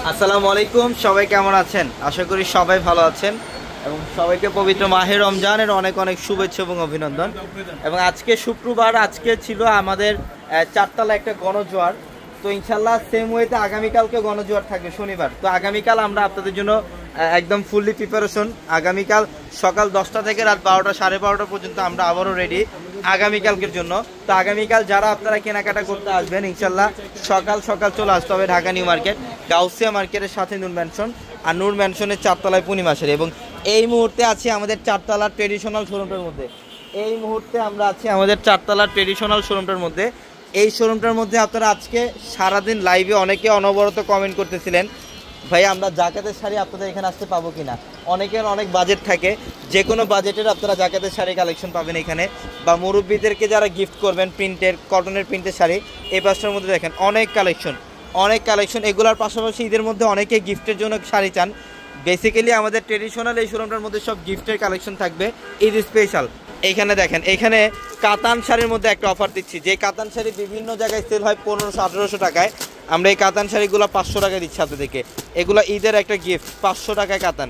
আসসালামু আলাইকুম, সবাই কেমন আছেন? আশা করি সবাই ভালো আছেন এবং সবাইকে পবিত্র মাহে রমজানের অনেক অনেক শুভেচ্ছা এবং অভিনন্দন। এবং আজকে শুক্রবার, আজকে ছিল আমাদের চারতলা একটা গণজোয়ার। তো ইনশাল্লাহ সেম ওয়েতে আগামীকালকে গণজোয়ার থাকবে শনিবার। তো আগামীকাল আমরা আপনাদের জন্য একদম ফুললি প্রিপারেশন। আগামীকাল সকাল 10টা থেকে রাত 12টা 12:30 পর্যন্ত আমরা আবারও রেডি আগামীকালকের জন্য। তো আগামীকাল যারা আপনারা কেনাকাটা করতে আসবেন ইনশাল্লাহ সকাল সকাল চলে আসতে হবে ঢাকা নিউ মার্কেট, গাউসিয়া মার্কেটের সাথে নূর ম্যানশন, আর নূর ম্যানশনের চারতলায় পূর্ণিমাসের। এবং এই মুহূর্তে আছি আমাদের চারতলার ট্রেডিশনাল শোরুমটার মধ্যে। এই মুহূর্তে আমরা আছি আমাদের চারতলার ট্রেডিশনাল শোরুমটার মধ্যে। এই শোরুমটার মধ্যে আপনারা আজকে সারাদিন লাইভে অনেকে অনবরত কমেন্ট করতেছিলেন, ভাই আমরা জাকাতের শাড়ি আপনাদের এখানে আসতে পাবো কিনা। অনেকের অনেক বাজেট থাকে, যে কোনো বাজেটের আপনারা জাকাতের শাড়ি কালেকশন পাবেন এখানে, বা মুরব্বীদেরকে যারা গিফট করবেন প্রিন্টের, কটনের প্রিন্টের শাড়ি। এই পাশটার মধ্যে দেখেন অনেক কালেকশন। এগুলোর পাশাপাশি ঈদের মধ্যে অনেকে গিফটের জন্য শাড়ি চান। বেসিক্যালি আমাদের ট্রেডিশনাল এই শোরুমটার মধ্যে সব গিফটের কালেকশন থাকবে ঈদ স্পেশাল। এইখানে দেখেন, এখানে কাতান শাড়ির মধ্যে একটা অফার দিচ্ছি। যে কাতান শাড়ি বিভিন্ন জায়গায় সেল হয় 1500-1800 টাকায়, আমরা এই কাতান শাড়িগুলো 500 টাকায় দিচ্ছি আপনাদেরকে। এগুলো ঈদের একটা গিফট, 500 টাকায় কাতান,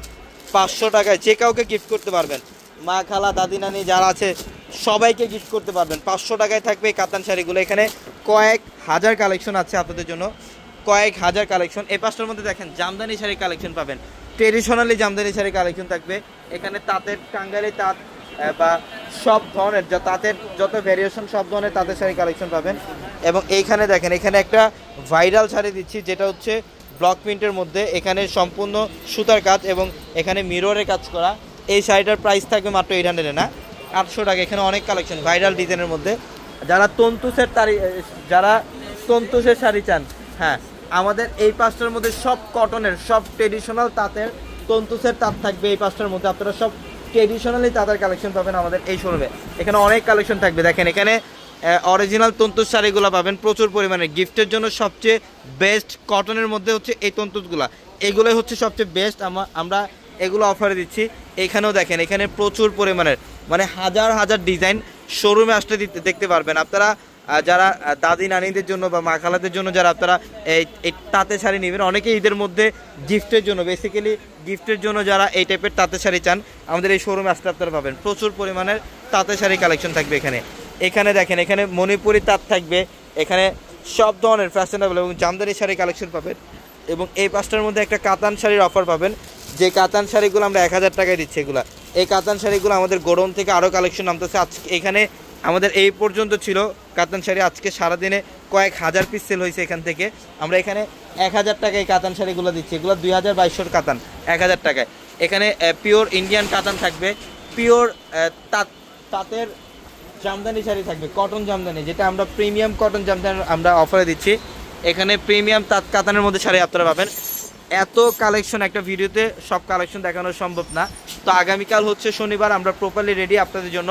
500 টাকায় যে কাউকে গিফট করতে পারবেন। মা, খালা, দাদি, নানি যারা আছে সবাইকে গিফট করতে পারবেন। 500 টাকায় থাকবে এই কাতান শাড়িগুলো। এখানে কয়েক হাজার কালেকশন আছে আপনাদের জন্য, কয়েক হাজার কালেকশন। এই পাঁচটার মধ্যে দেখেন জামদানি শাড়ি কালেকশন পাবেন, ট্রেডিশনালি জামদানি শাড়ি কালেকশন থাকবে এখানে। তাঁতের, টাঙ্গাইলে তাঁত বা সব ধরনের তাঁতের যত ভ্যারিয়েশন, সব ধরনের তাঁতের শাড়ি কালেকশন পাবেন। এবং এইখানে দেখেন, এখানে একটা ভাইরাল শাড়ি দিচ্ছি যেটা হচ্ছে ব্লক প্রিন্টের মধ্যে। এখানে সম্পূর্ণ সুতার কাজ এবং এখানে মিররের কাজ করা। এই শাড়িটার প্রাইস থাকবে মাত্র 800 না, 800 টাকা। এখানে অনেক কালেকশন ভাইরাল ডিজাইনের মধ্যে। যারা তন্তুসের শাড়ি চান, হ্যাঁ আমাদের এই পাঁচটার মধ্যে সব কটনের, সব ট্রেডিশনাল তাঁতের, তন্তুসের তাঁত থাকবে এই পাঁচটার মধ্যে। আপনারা সব ট্রেডিশনালি তাঁতের কালেকশন পাবেন আমাদের এই শোরুমে। এখানে অনেক কালেকশন থাকবে। দেখেন এখানে অরিজিনাল তন্তুর শাড়িগুলো পাবেন প্রচুর পরিমাণে। গিফটের জন্য সবচেয়ে বেস্ট কটনের মধ্যে হচ্ছে এই তন্তুগুলো, এগুলোই হচ্ছে সবচেয়ে বেস্ট। আমরা এগুলো অফারে দিচ্ছি। এখানেও দেখেন, এখানে প্রচুর পরিমাণের মানে হাজার হাজার ডিজাইন শোরুমে আসতে দেখতে পারবেন আপনারা। যারা দাদি নানিদের জন্য বা মা খালাদের জন্য যারা আপনারা এই তাঁতের শাড়ি নেবেন, অনেকে ঈদের মধ্যে গিফটের জন্য, বেসিক্যালি গিফটের জন্য যারা এই টাইপের তাঁতের শাড়ি চান, আমাদের এই শোরুমে আসতে আপনারা পাবেন। প্রচুর পরিমাণের তাঁতের শাড়ি কালেকশন থাকবে এখানে দেখেন, এখানে মণিপুরি তাঁত থাকবে, এখানে সব ধরনের ফ্যাশনেবল এবং জামদানি শাড়ি কালেকশন পাবেন। এবং এই পাঁচটার মধ্যে একটা কাতান শাড়ির অফার পাবেন, যে কাতান শাড়িগুলো আমরা 1000 টাকায় দিচ্ছি। এগুলো, এই কাতান শাড়িগুলো আমাদের গোডাউন থেকে আরও কালেকশন নামতেছে। আজকে এখানে আমাদের এই পর্যন্ত ছিল কাতান শাড়ি, আজকে সারাদিনে কয়েক হাজার পিস সেল হয়েছে এখান থেকে। আমরা এখানে 1000 টাকায় কাতান শাড়িগুলো দিচ্ছি। এগুলো 2200 কাতান 1000 টাকায়। এখানে পিওর ইন্ডিয়ান কাতান থাকবে, পিওর তাঁতের জামদানি শাড়ি থাকবে, কটন জামদানি, যেটা আমরা প্রিমিয়াম কটন জামদানি আমরা অফারে দিচ্ছি। এখানে প্রিমিয়াম তাঁত কাতানের মধ্যে শাড়ি আপনারা পাবেন। এত কালেকশন একটা ভিডিওতে সব কালেকশন দেখানো সম্ভব না। তো আগামীকাল হচ্ছে শনিবার, আমরা প্রপারলি রেডি আপনাদের জন্য।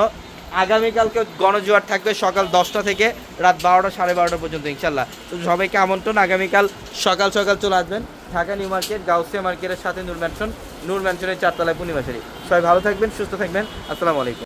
আগামীকালকে গণজোয়ার থাকবে সকাল 10টা থেকে রাত 12টা 12:30 পর্যন্ত ইনশাল্লাহ। তো সবাইকে আমন্ত্রণ, আগামীকাল সকাল সকাল চলে আসবেন ঢাকা নিউ মার্কেট, গাউসিয়া মার্কেটের সাথে নূর ম্যানশনের চারতলায় পূর্ণিমাশারি। সবাই ভালো থাকবেন, সুস্থ থাকবেন। আসসালামু আলাইকুম।